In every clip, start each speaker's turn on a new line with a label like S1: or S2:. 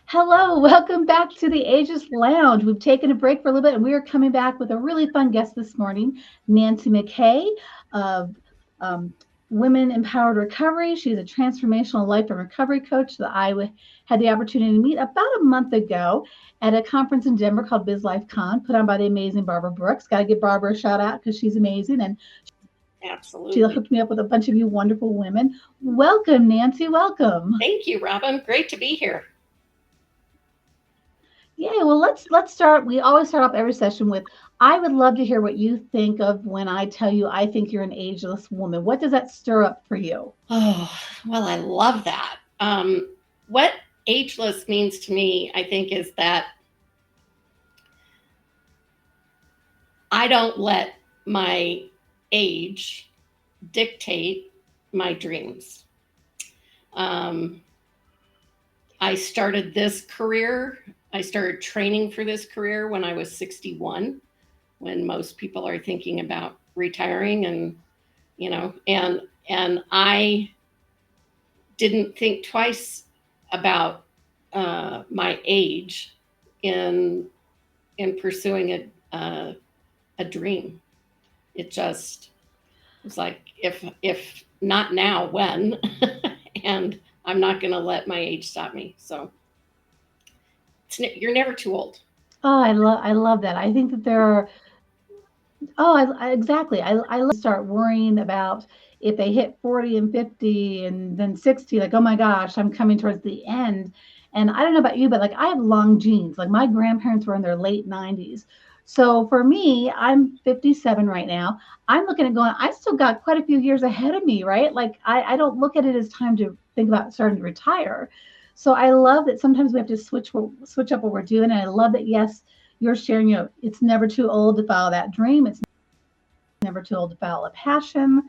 S1: Hello, welcome back to the Ageless Lounge. We've taken a break for a little bit and we are coming back with a really fun guest this morning, Nancy McKay of um, Women Empowered Recovery. She's a transformational life and recovery coach that had the opportunity to meet about a month ago at a conference in Denver called Biz Life Con, put on by the amazing Barbara Brooks. Got to give Barbara a shout out because she's amazing. And she
S2: Absolutely.
S1: hooked me up with a bunch of you wonderful women. Welcome, Nancy. Welcome.
S2: Thank you, Robin. Great to be here.
S1: Yeah, well, let's start. We always start off every session with, I would love to hear what you think of when I tell you I think you're an ageless woman. What does that stir up for you?
S2: Oh, well, I love that. What ageless means to me, I think, is that I don't let my age dictate my dreams. Um, I started this career, I started training for this career when I was 61, when most people are thinking about retiring and I didn't think twice about my age in in pursuing a dream. It just was like if not now, when? And I'm not going to let my age stop me. So you're never too old.
S1: Oh, I love that. I think that there are. Oh, exactly. I love start worrying about if they hit 40 and 50 and then 60, like, oh my gosh, I'm coming towards the end. And I don't know about you, but like I have long genes. Like my grandparents were in their late 90s. So for me, I'm 57 right now. I'm looking at going, I still got quite a few years ahead of me, right? Like I don't look at it as time to think about starting to retire. So I love that sometimes we have to switch up what we're doing. And I love that, yes, you're sharing, it's never too old to follow that dream. It's never too old to follow a passion.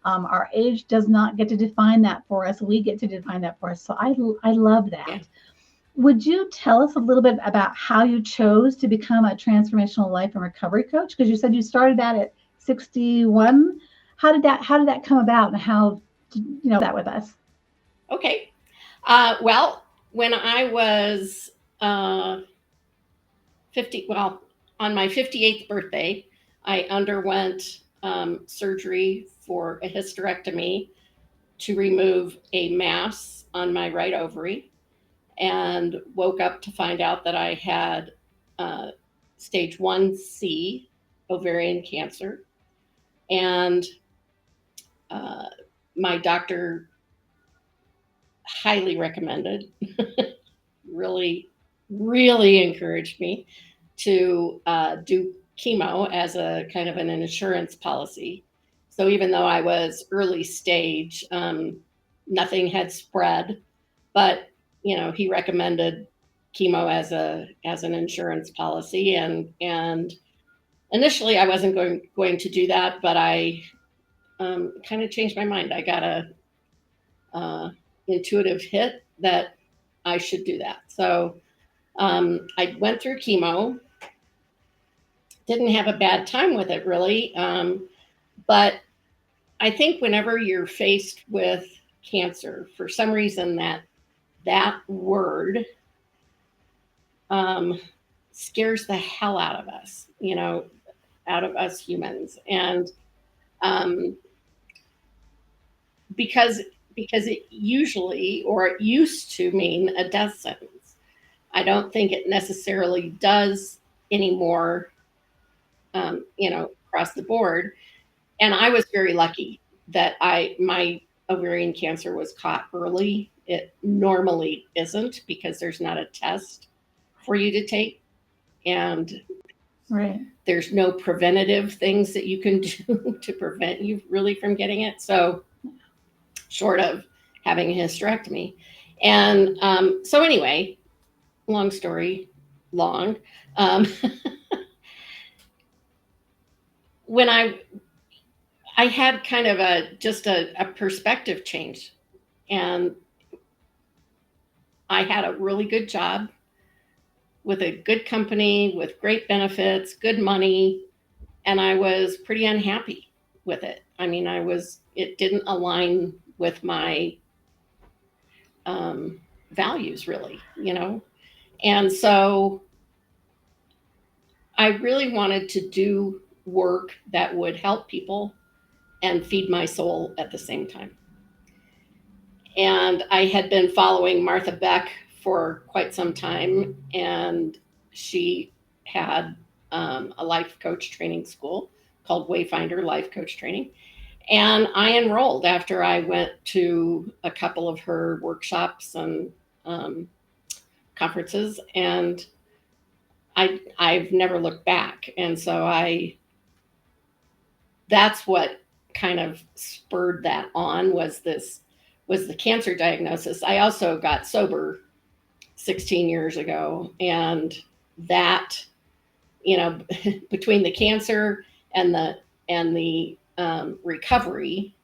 S1: Our age does not get to define that for us. We get to define that for us. So I love
S2: Yeah.
S1: that. Would you tell us a little bit about how you chose to become a transformational life and recovery coach? Because you said you started that at 61. How did that come about, and how that with us?
S2: Okay. Well, when I was uh, 50, well, on my 58th birthday, I underwent surgery for a hysterectomy to remove a mass on my right ovary, and woke up to find out that I had uh, stage 1C ovarian cancer. And uh, my doctor highly recommended, really, really encouraged me to do chemo as a kind of an insurance policy. So even though I was early stage, nothing had spread, but he recommended chemo as an insurance policy, and initially I wasn't going to do that, but I kind of changed my mind. I got a intuitive hit that I should do that. So I went through chemo, didn't have a bad time with it really, but I think whenever you're faced with cancer, for some reason that word um, scares the hell out of us, out of us humans, and um, because because it usually, or it used to, mean a death sentence. I don't think it necessarily does anymore, across the board. And I was very lucky that my ovarian cancer was caught early. It normally isn't, because there's not a test for you to take, and
S1: Right.
S2: there's no preventative things that you can do to prevent you really from getting it. So short of having a hysterectomy. And so anyway, long story long. Um, when I had kind of a perspective change, and I had a really good job with a good company with great benefits, good money, and I was pretty unhappy with it. I mean, it didn't align with my um, values really. And so I really wanted to do work that would help people and feed my soul at the same time. And I had been following Martha Beck for quite some time, and she had a life coach training school called Wayfinder Life Coach Training. And I enrolled after I went to a couple of her workshops and um, conferences, and I've never looked back. And so that's what kind of spurred that on was the cancer diagnosis. I also got sober 16 years ago, and that, you know, between the cancer and the recovery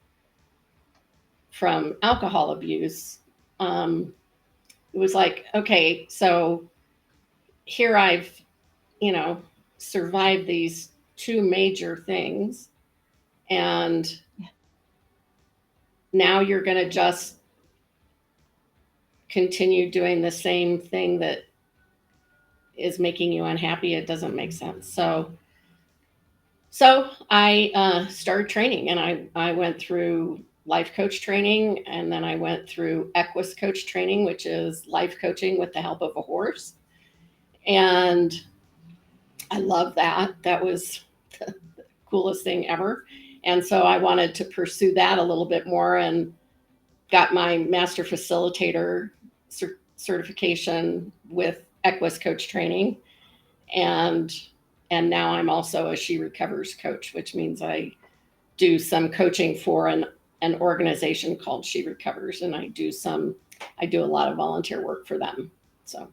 S2: from alcohol abuse, um, it was like, okay, so here I've, you know, survived these two major things, and now you're going to just continue doing the same thing that is making you unhappy. It doesn't make sense. So I started training, and I went through life coach training, and then I went through Equus coach training, which is life coaching with the help of a horse. And I love that. That was the coolest thing ever. And so I wanted to pursue that a little bit more, and got my master facilitator certification with Equus coach training. And now I'm also a She Recovers coach, which means I do some coaching for an organization called She Recovers, and I do a lot of volunteer work for them. So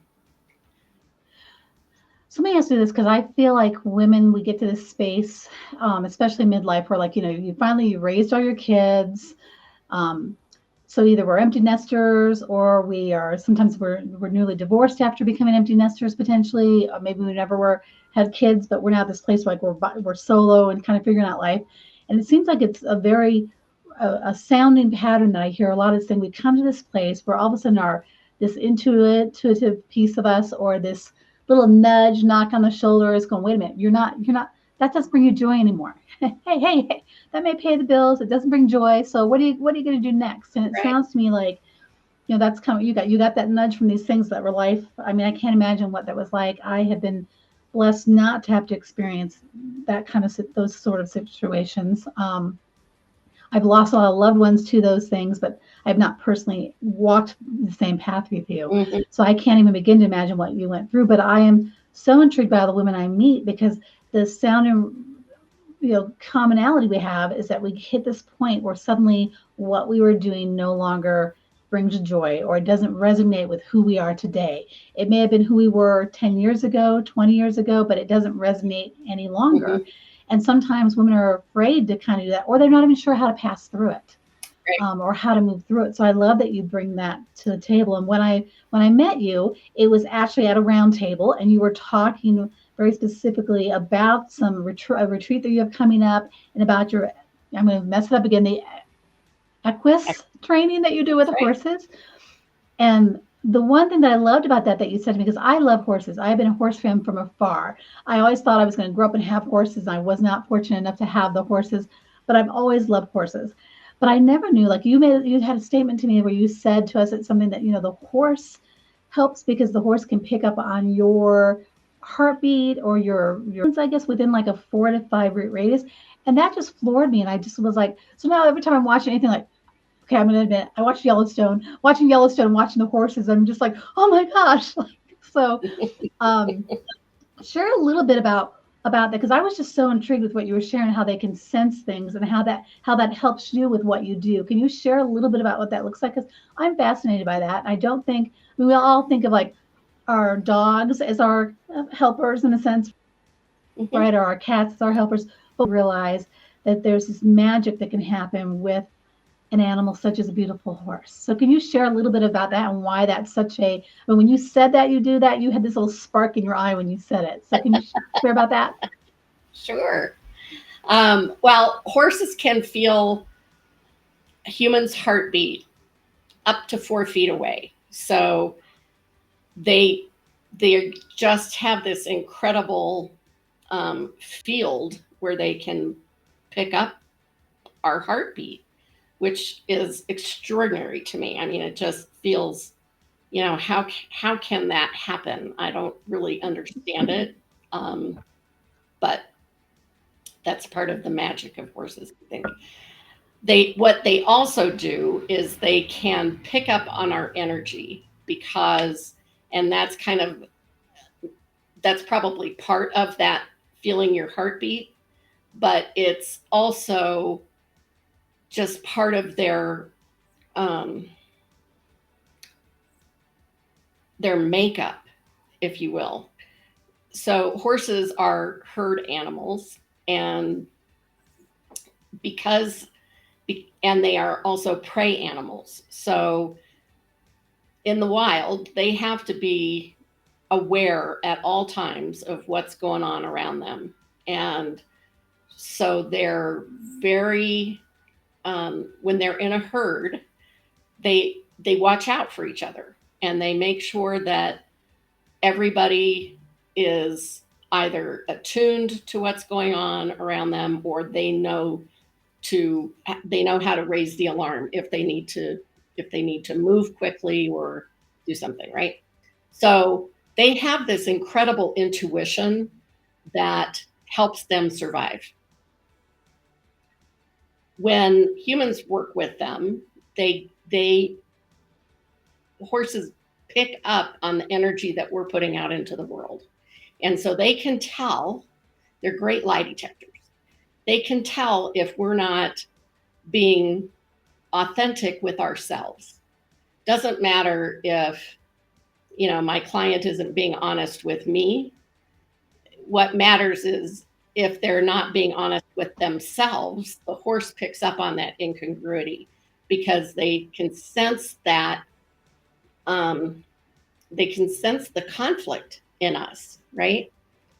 S1: So let me ask you this, because I feel like women, we get to this space, especially midlife, where like, you finally you raised all your kids. Um, so either we're empty nesters, or we are sometimes we're newly divorced after becoming empty nesters potentially. Maybe we never were had kids, but we're now at this place where like we're solo and kind of figuring out life. And it seems like it's a very a sounding pattern that I hear a lot of saying we come to this place where all of a sudden our this intuitive piece of us, or this little nudge, knock on the shoulder is going, wait a minute, you're not that doesn't bring you joy anymore. Hey, that may pay the bills. It doesn't bring joy. So what are you going to do next? And it
S2: right.
S1: sounds to me like, that's kind of you got that nudge from these things that were life. I mean, I can't imagine what that was like. I have been blessed not to have to experience that kind of those sort of situations. I've lost a lot of loved ones to those things, but I've not personally walked the same path with you.
S2: Mm-hmm.
S1: So I can't even begin to imagine what you went through. But I am so intrigued by the women I meet, because the sound and commonality we have is that we hit this point where suddenly what we were doing no longer brings joy, or it doesn't resonate with who we are today. It may have been who we were 10 years ago, 20 years ago, but it doesn't resonate any
S2: Mm-hmm.
S1: longer. And sometimes women are afraid to kind of do that, or they're not even sure how to pass through it,
S2: Right.
S1: or how to move through it. So I love that you bring that to the table. And when I met you, it was actually at a round table, and you were talking very specifically about a retreat that you have coming up, and about your, I'm going to mess it up again, the Equus training that you do with the
S2: Right.
S1: horses. And the one thing that I loved about that you said to me, because I love horses, I've been a horse fan from afar. I always thought I was going to grow up and have horses, and I was not fortunate enough to have the horses, but I've always loved horses. But I never knew, like you had a statement to me where you said to us it's something that, the horse helps, because the horse can pick up on your heartbeat, or your I guess within like a 4 to 5 root radius. And that just floored me. And I just was like, so now every time I'm watching anything, like, okay, I'm gonna admit, I watched Yellowstone. Watching the horses, I'm just like, oh my gosh. Like, so, um, share a little bit about that, because I was just so intrigued with what you were sharing, how they can sense things, and how that helps you with what you do. Can you share a little bit about what that looks like? Because I'm fascinated by that. I don't think, I mean, we all think of like our dogs as our helpers in a sense,
S2: Mm-hmm.
S1: right? Or our cats as our helpers, but we realize that there's this magic that can happen with an animal such as a beautiful horse. So can you share a little bit about that, and why that's such a, when you said that you do that, you had this little spark in your eye when you said it. So can you share about that?
S2: Sure. Well, horses can feel a human's heartbeat up to 4 feet away. So they they just have this incredible field where they can pick up our heartbeat, which is extraordinary to me. I mean, it just feels, how can that happen? I don't really understand it, um, but that's part of the magic of horses, I think. What they also do is they can pick up on our energy because, and that's probably part of that feeling your heartbeat, but it's also just part of um, their makeup, if you will. So horses are herd animals, and because and they are also prey animals. So in the wild, they have to be aware at all times of what's going on around them, and so they're very when they're in a herd, they watch out for each other, and they make sure that everybody is either attuned to what's going on around them, or they know how to raise the alarm if they need to move quickly or do something, right? So they have this incredible intuition that helps them survive. When humans work with them, they horses pick up on the energy that we're putting out into the world. And so they can tell, they're great lie detectors. They can tell if we're not being authentic with ourselves. Doesn't matter if, my client isn't being honest with me. What matters is if they're not being honest with themselves, the horse picks up on that incongruity because um, they can sense the conflict in us, right?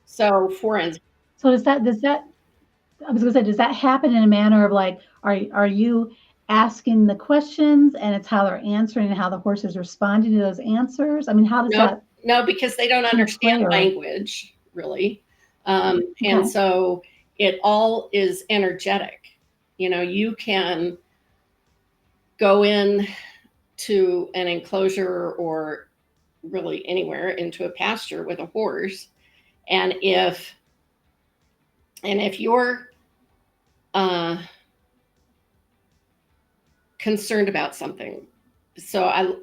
S2: So, for instance,
S1: So does that I was gonna say, does that happen in a manner of like, are you asking the questions and it's how they're answering and how the horse is responding to those answers? I mean, how does
S2: no,
S1: that
S2: no, because they don't
S1: kind of
S2: understand
S1: play or
S2: language really, and
S1: okay.
S2: so it all is energetic. You can go in to an enclosure or really anywhere into a pasture with a horse, and if you're uh, concerned about something, so I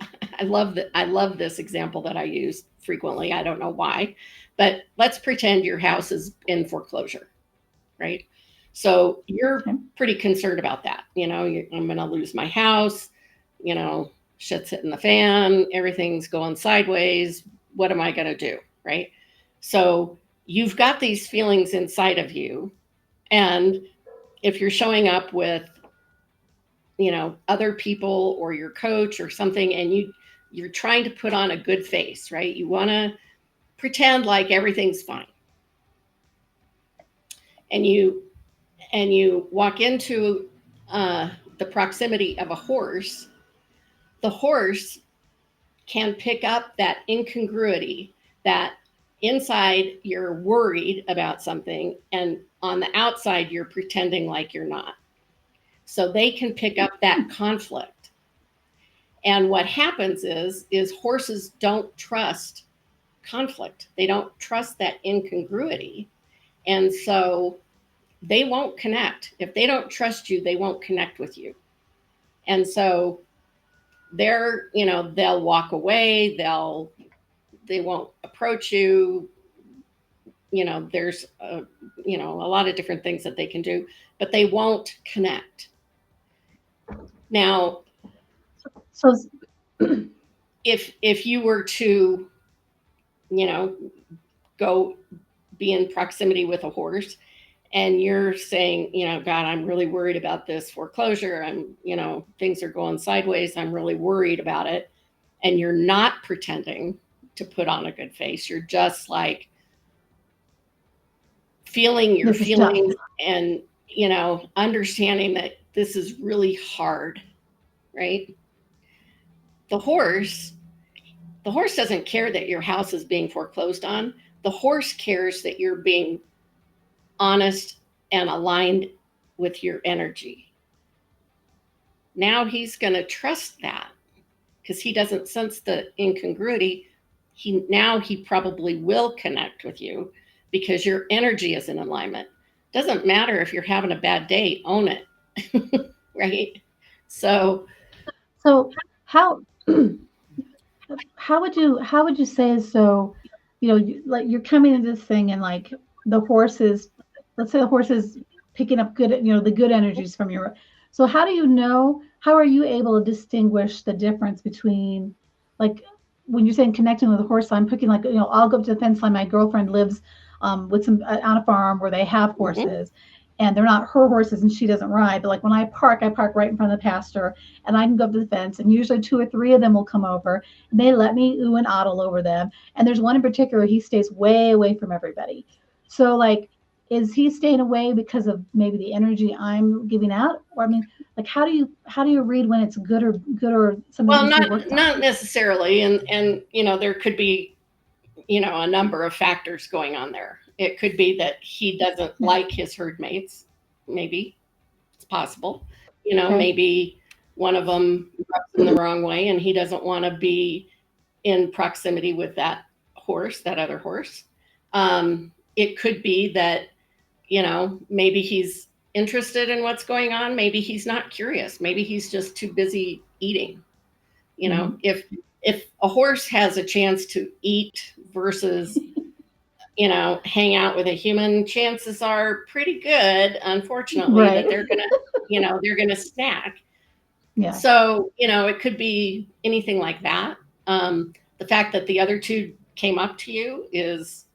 S2: love this example that I use frequently. I don't know why, but let's pretend your house is in foreclosure, right? So you're
S1: Okay.
S2: pretty concerned about that. I'm going to lose my house. You know, shit's hitting the fan. Everything's going sideways. What am I going to do? Right. So you've got these feelings inside of you. And if you're showing up with, other people or your coach or something, and you're trying to put on a good face, right? You want to pretend like everything's fine. And you walk into uh, the proximity of a horse, the horse can pick up that incongruity, that inside you're worried about something, and on the outside you're pretending like you're not. So they can pick up that
S1: Hmm.
S2: conflict. And what happens is horses don't trust conflict. They don't trust that incongruity. And so they won't connect. If they don't trust you, they won't connect with you. And so they'll walk away, they won't approach you. There's a lot of different things that they can do, but they won't connect. Now,
S1: So
S2: if you were to, you know, go be in proximity with a horse, and you're saying, God, I'm really worried about this foreclosure. Things are going sideways. I'm really worried about it. And you're not pretending to put on a good face. You're just like feeling your
S1: this is tough.
S2: feelings, and, understanding that this is really hard, right? The horse, the horse doesn't care that your house is being foreclosed on. The horse cares that you're being honest and aligned with your energy. Now he's going to trust that because he doesn't sense the incongruity. He probably will connect with you because your energy is in alignment. Doesn't matter if you're having a bad day, own it. Right? So,
S1: So how how would you say, so like you're coming into this thing and like the horse is, let's say the horse is picking up good, the good energies from your, so how do you know, how are you able to distinguish the difference between, like, when you're saying connecting with a horse, I'm picking, like, I'll go up to the fence line, my girlfriend lives with some on a farm where they have
S2: mm-hmm,
S1: horses, and they're not her horses and she doesn't ride, but like when I park right in front of the pasture, and I can go up to the fence, and usually two or three of them will come over, and they let me ooh and oddle over them. And there's one in particular, he stays way away from everybody. So like, is he staying away because of maybe the energy I'm giving out? Or I mean, like, how do you read when it's good or something that
S2: well,
S1: needs to be worked on?
S2: not necessarily, and there could be a number of factors going on there. It could be that he doesn't
S1: Yeah.
S2: like his herd mates. Maybe it's possible.
S1: Okay.
S2: Maybe one of them rubs him the wrong way, and he doesn't want to be in proximity with that other horse. It could be that maybe he's interested in what's going on. Maybe he's not curious. Maybe he's just too busy eating.
S1: Mm-hmm.
S2: If a horse has a chance to eat versus hang out with a human, chances are pretty good, unfortunately, that
S1: Right.
S2: they're gonna snack.
S1: Yeah.
S2: So it could be anything like that. The fact that the other two came up to you is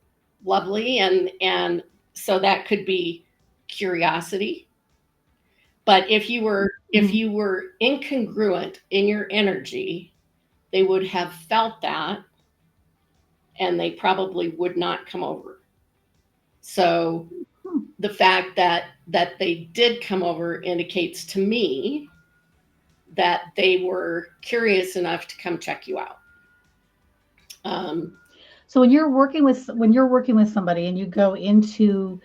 S2: lovely, and so that could be curiosity. But if
S1: Mm-hmm.
S2: you were incongruent in your energy, they would have felt that, and they probably would not come over. So the fact that they did come over indicates to me that they were curious enough to come check you out. Um,
S1: So when you're working with somebody and you go into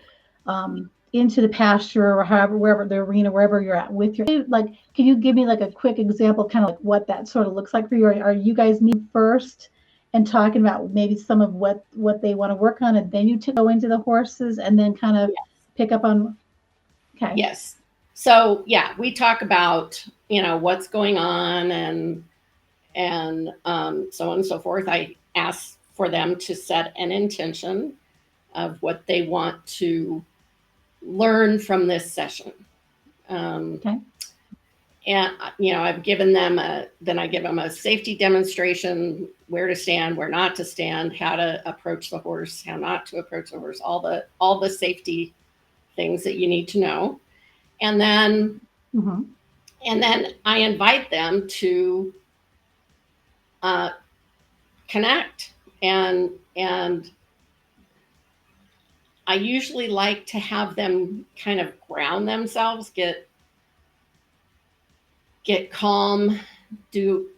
S1: the pasture or however, wherever the arena, wherever you're at with your, like, can you give me like a quick example, kind of like what that sort of looks like for you? Are you guys meeting first and talking about maybe some of what they want to work on, and then you go into the horses and then kind of pick up on? Okay.
S2: yes. So yeah, we talk about what's going on, and so on and so forth. I ask for them to set an intention of what they want to learn from this session. Um,
S1: Okay.
S2: and I've given them then I give them a safety demonstration: where to stand, where not to stand, how to approach the horse, how not to approach the horse, all the safety things that you need to know. And then
S1: Mm-hmm.
S2: I invite them to uh, connect, and I usually like to have them kind of ground themselves, get calm, do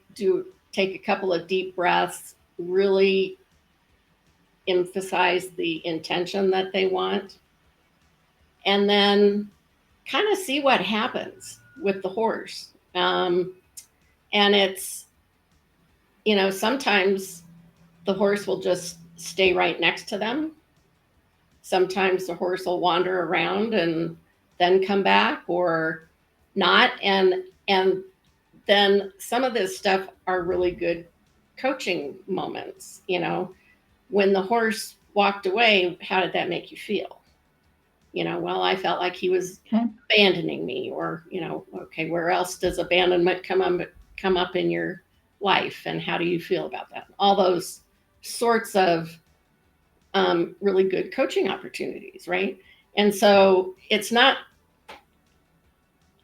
S2: take a couple of deep breaths, really emphasize the intention that they want, and then kind of see what happens with the horse. And it's sometimes the horse will just stay right next to them. Sometimes the horse will wander around and then come back, or not. And then some of this stuff are really good coaching moments. When the horse walked away, how did that make you feel? Well, I felt like he was
S1: Okay.
S2: abandoning me, or okay, where else does abandonment come up in your life, and how do you feel about that? All those sorts of really good coaching opportunities, right? And so it's not.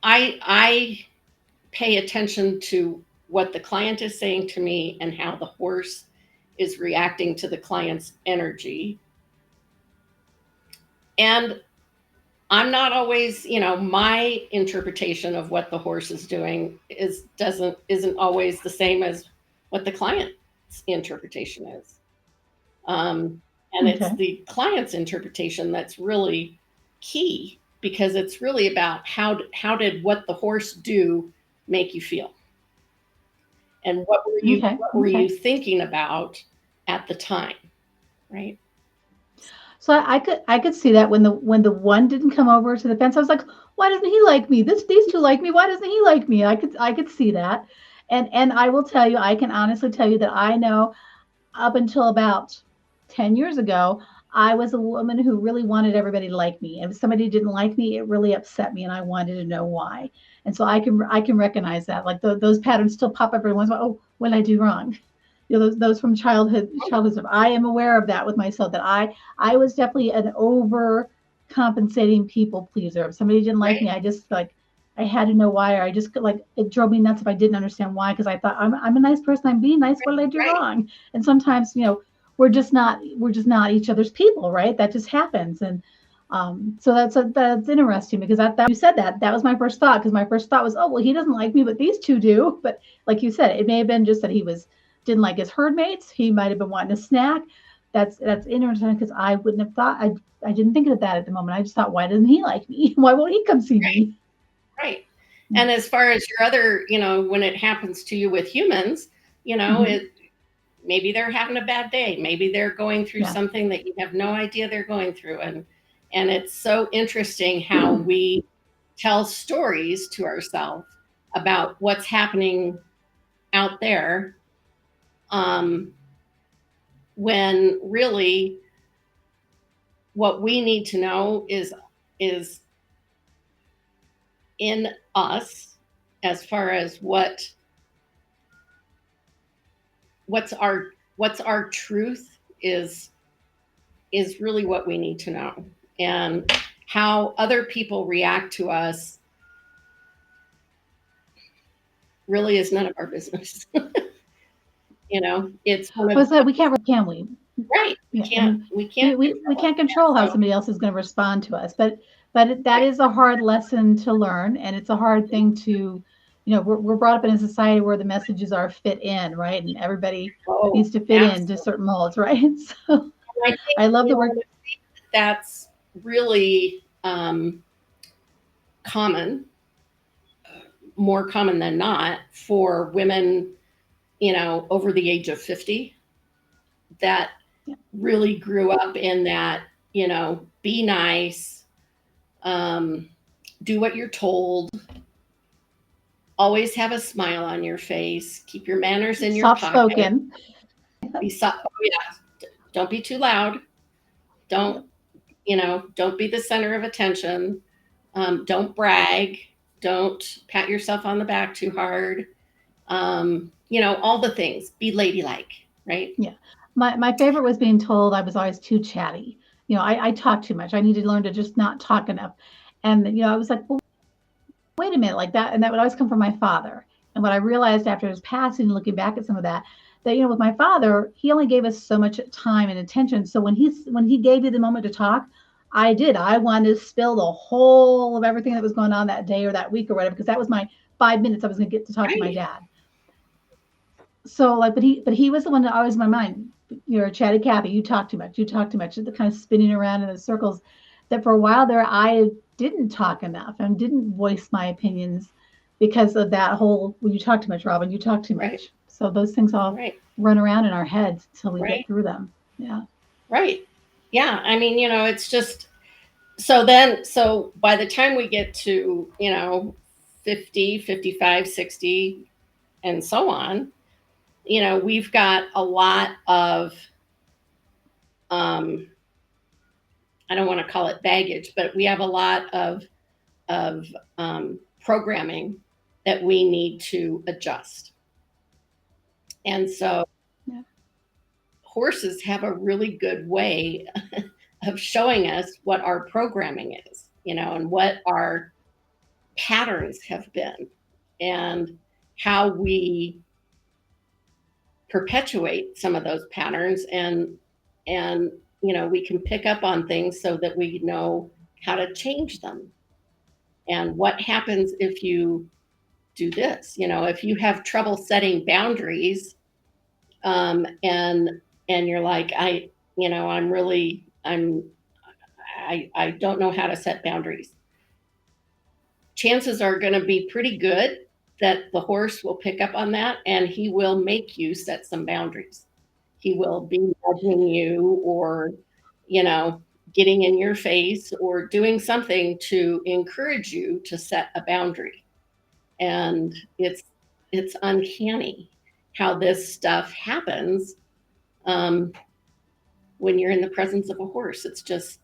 S2: I pay attention to what the client is saying to me and how the horse is reacting to the client's energy. And I'm not always, my interpretation of what the horse is doing isn't always the same as what the client interpretation is. And it's
S1: Okay.
S2: the client's interpretation that's really key, because it's really about how did what the horse do make you feel, and
S1: Okay.
S2: what were you
S1: Okay.
S2: thinking about at the time, right?
S1: So I could see that when the one didn't come over to the fence, I was like, why doesn't he like me? These two like me. Why doesn't he like me? I could see that. And I will tell you, I can honestly tell you that I know up until about 10 years ago, I was a woman who really wanted everybody to like me. And if somebody didn't like me, it really upset me and I wanted to know why. And so I can recognize that. Like those patterns still pop up every once in a while. Oh, what did I do wrong? Those from childhood stuff. I am aware of that with myself, that I was definitely an over compensating people pleaser. If somebody didn't like
S2: Right,
S1: me, I just like I had to know why, or I just like it drove me nuts if I didn't understand why, because I thought I'm a nice person, I'm being nice. What did I do
S2: right,
S1: wrong? And sometimes we're just not each other's people, right? That just happens. And so that's interesting, because that you said that was my first thought, because my first thought was, oh well, he doesn't like me, but these two do. But like you said, it may have been just that he was didn't like his herd mates. He might have been wanting a snack. That's interesting, because I wouldn't have thought. I didn't think of that at the moment. I just thought, why doesn't he like me? Why won't he come see
S2: right,
S1: me?
S2: right. And as far as your other, when it happens to you with humans,
S1: Mm-hmm.
S2: it maybe they're having a bad day, maybe they're going through
S1: Yeah.
S2: something that you have no idea they're going through. And it's so interesting how we tell stories to ourselves about what's happening out there, um, when really what we need to know is in us, as far as what's our truth is really what we need to know. And how other people react to us really is none of our business. It's one of
S1: But we can't, can we?
S2: right. We
S1: Yeah, I
S2: can't
S1: mean,
S2: we can't
S1: we
S2: control it.
S1: can't control how
S2: And so
S1: somebody else is going to respond to us, but that
S2: right.
S1: is a hard lesson to learn, and it's a hard thing to, we're brought up in a society where the messages are fit in, right, and everybody
S2: Oh,
S1: needs to fit into
S2: absolutely.
S1: certain molds, right? So
S2: And I think
S1: I love the work.
S2: that's really common, more common than not, for women, over the age of 50, that
S1: Yeah,
S2: really grew up in that, be nice, um, do what you're told, always have a smile on your face, keep your manners in your
S1: soft
S2: pocket,
S1: spoken.
S2: oh yeah, don't be too loud, don't,
S1: Yep.
S2: don't be the center of attention, don't brag, don't pat yourself on the back too hard, all the things, be ladylike, right?
S1: Yeah. My favorite was being told I was always too chatty. I talk too much. I need to learn to just not talk enough. And I was like, well, wait a minute, like that, and that would always come from my father. And what I realized after his passing, looking back at some of that, with my father, he only gave us so much time and attention. So when he gave me the moment to talk, I did. I wanted to spill the whole of everything that was going on that day or that week or whatever, because that was my 5 minutes I was going to get to talk to my
S2: Right,
S1: dad. So like, but he was the one that always in my mind. You're a chatty Cathy. You talk too much. You talk too much. The kind of spinning around in the circles. That for a while there, I didn't talk enough and didn't voice my opinions because of that whole. Well, you talk too much, Robin. You talk too
S2: right,
S1: much. So those things all
S2: right,
S1: run around in our heads until we get
S2: right,
S1: through them. Yeah.
S2: right. Yeah, I mean, it's just, so by the time we get to, 50, 55, 60, and so on, we've got a lot of, um, I don't want to call it baggage, but we have a lot of programming that we need to adjust. And so
S1: Yeah.
S2: horses have a really good way of showing us what our programming is, and what our patterns have been, and how we perpetuate some of those patterns, and we can pick up on things so that we know how to change them, and what happens if you do this, if you have trouble setting boundaries, And you're like, I don't know how to set boundaries. Chances are going to be pretty good that the horse will pick up on that and he will make you set some boundaries. He will be nudging you, or, you know, getting in your face or doing something to encourage you to set a boundary. And it's uncanny how this stuff happens, um, when you're in the presence of a horse. It's just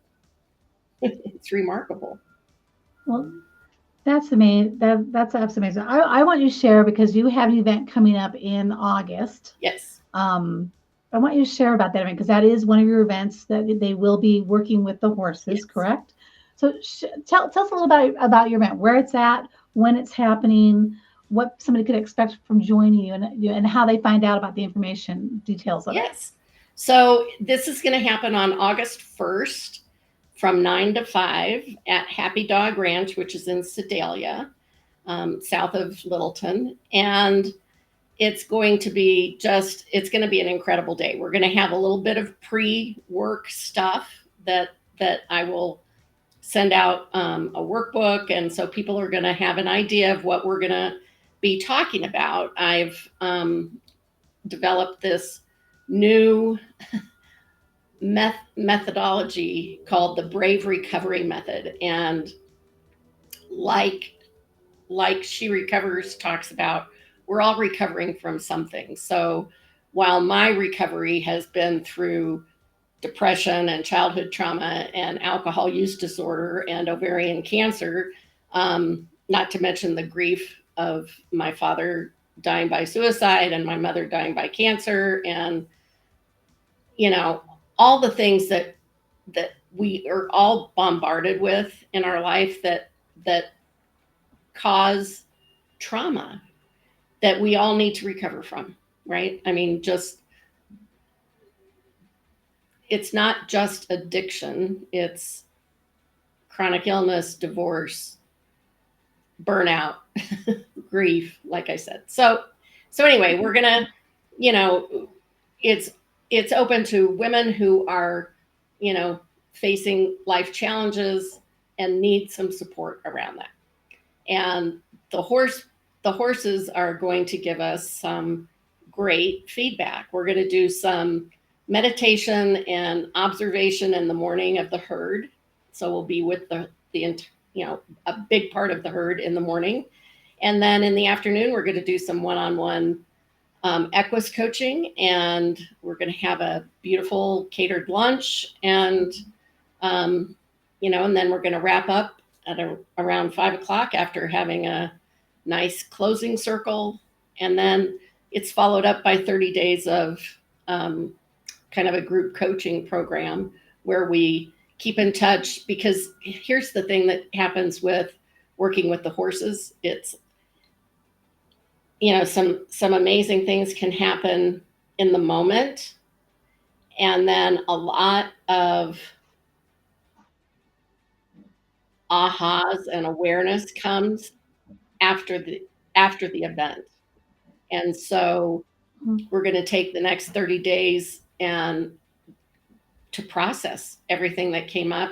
S2: it's remarkable.
S1: Well, that's amazing. That's absolutely amazing. I want you to share because you have an event coming up in August.
S2: Yes.
S1: I want you to share about that event because that is one of your events that they will be working with the horses,
S2: Yes.
S1: correct? So tell us a little about your event, where it's at, when it's happening, what somebody could expect from joining you, and how they find out about the information details of it.
S2: Yes. So this is going to happen on August 1st from 9 to 5 at Happy Dog Ranch, which is in Sedalia, south of Littleton. And it's going to be an incredible day. We're going to have a little bit of pre-work stuff that I will send out, a workbook. And so people are going to have an idea of what we're going to be talking about. I've developed this new methodology called the Brave Recovery Method. And like She Recovers talks about, we're all recovering from something. So while my recovery has been through depression and childhood trauma and alcohol use disorder and ovarian cancer, not to mention the grief of my father dying by suicide and my mother dying by cancer, and all the things that we are all bombarded with in our life that cause trauma that we all need to recover from, right? I mean, it's not just addiction, it's chronic illness, divorce, burnout, grief, like I said. So anyway, we're going to, it's open to women who are, facing life challenges and need some support around that. And the horses are going to give us some great feedback. We're going to do some meditation and observation in the morning of the herd. So we'll be with the a big part of the herd in the morning. And then in the afternoon, we're going to do some one-on-one Equus coaching, and we're going to have a beautiful catered lunch, and and then we're going to wrap up at around 5 o'clock after having a nice closing circle, and then it's followed up by 30 days of kind of a group coaching program where we keep in touch. Because here's the thing that happens with working with the horses: it's some amazing things can happen in the moment, and then a lot of ahas and awareness comes after the event. And so we're going to take the next 30 days and to process everything that came up.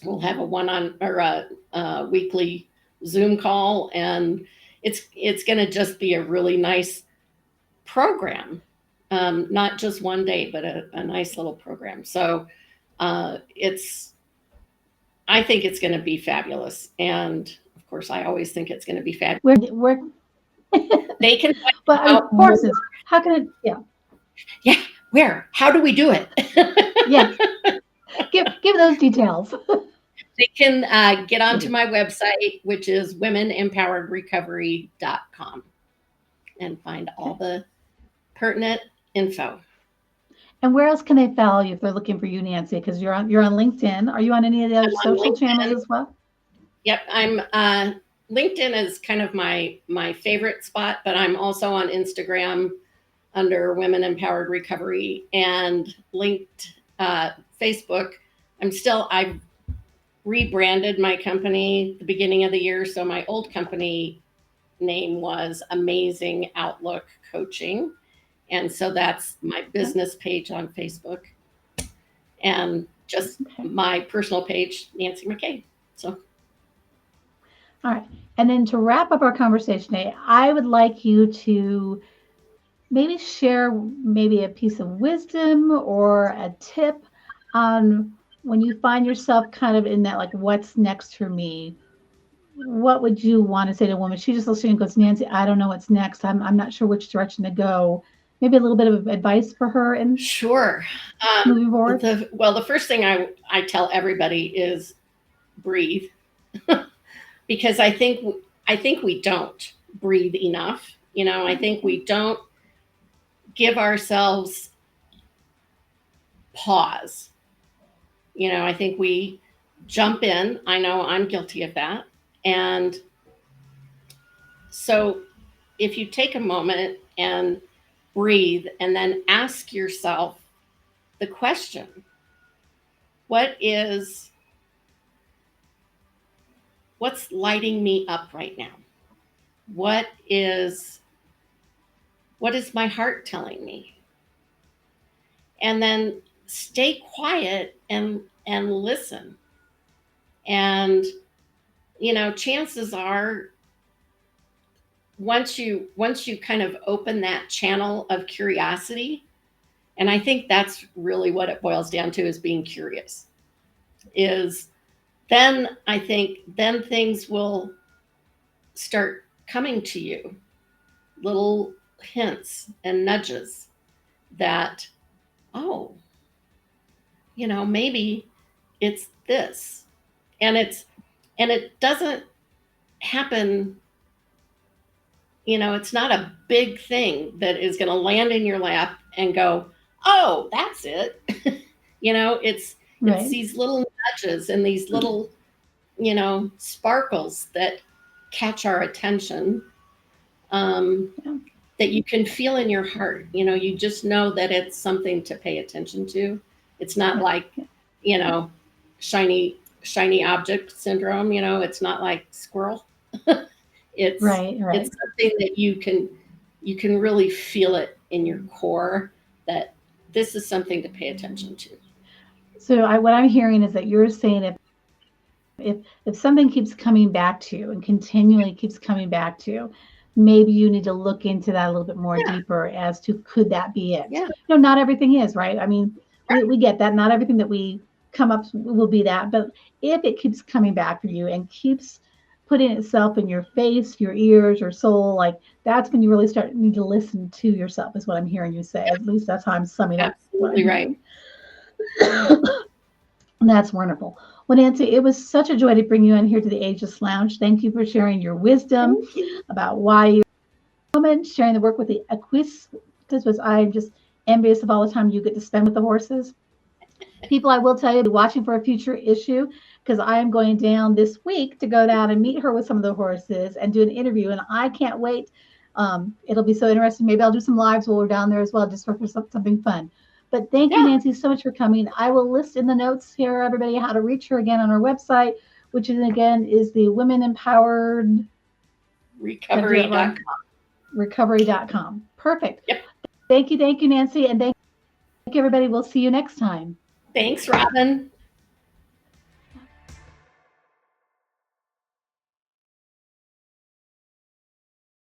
S2: We'll have a weekly Zoom call, and it's going to just be a really nice program, not just one day, but a nice little program. So I think it's going to be fabulous, and of course, I always think it's going to be fabulous.
S1: Where
S2: They can
S1: but
S2: find out
S1: horses,
S2: more.
S1: how can it?
S2: Yeah, where? How do we do it?
S1: Yes, give those details.
S2: They can get onto my website, which is womenempoweredrecovery.com, and find all the pertinent info.
S1: And where else can they follow you if they're looking for you, Nancy? Because you're on LinkedIn. Are you on any of the other social channels as well?
S2: Yep, I'm LinkedIn is kind of my favorite spot, but I'm also on Instagram under Women Empowered Recovery, and linked Facebook. I've rebranded my company at the beginning of the year. So my old company name was Amazing Outlook Coaching. And so that's my business page on Facebook and just my personal page, Nancy McKay. So,
S1: all right. And then to wrap up our conversation today, I would like you to maybe share maybe a piece of wisdom or a tip on when you find yourself kind of in that, like, what's next for me? What would you want to say to a woman? She just listening and goes, Nancy, I don't know what's next. I'm not sure which direction to go. Maybe a little bit of advice for her and
S2: sure.
S1: moving forward.
S2: The first thing I tell everybody is breathe, because I think we don't breathe enough. I think we don't give ourselves pause. I think we jump in. I know I'm guilty of that. And so if you take a moment and breathe and then ask yourself the question, what's lighting me up right now? What is my heart telling me? And then stay quiet and listen. And chances are, once you kind of open that channel of curiosity, and I think that's really what it boils down to, is being curious, is then I think then things will start coming to you, little hints and nudges that, oh, maybe it's this. And it doesn't happen, it's not a big thing that is going to land in your lap and go, oh, that's it. It's these little nudges and these little, sparkles that catch our attention, that you can feel in your heart. You just know that it's something to pay attention to. It's not like, shiny object syndrome. It's not like squirrel. It's something that you can really feel it in your core, that this is something to pay attention to.
S1: So what I'm hearing is that you're saying if something keeps coming back to you and continually keeps coming back to you, maybe you need to look into that a little bit more deeper as to, could that be it?
S2: Yeah.
S1: Not everything is, right? I mean, we get that. Not everything that we come up will be that. But if it keeps coming back for you and keeps putting itself in your face, your ears, your soul, like, that's when you really need to listen to yourself, is what I'm hearing you say. At least that's how I'm summing up.
S2: Absolutely right.
S1: That's wonderful. Well, Nancy, it was such a joy to bring you in here to the Ageless Lounge. Thank you for sharing your wisdom about why you're a woman, sharing the work with the Equus. I'm just envious of all the time you get to spend with the horses. People, I will tell you, be watching for a future issue, because I am going down this week to go down and meet her with some of the horses and do an interview, and I can't wait. It'll be so interesting. Maybe I'll do some lives while we're down there as well, just for something fun. But thank you, Nancy, so much for coming. I will list in the notes here, everybody, how to reach her again on her website, which is the Women Empowered
S2: Recovery.com.
S1: Recovery.com. Perfect.
S2: Yep.
S1: Thank you, Nancy, and thank you, everybody. We'll see you next time.
S2: Thanks, Robin.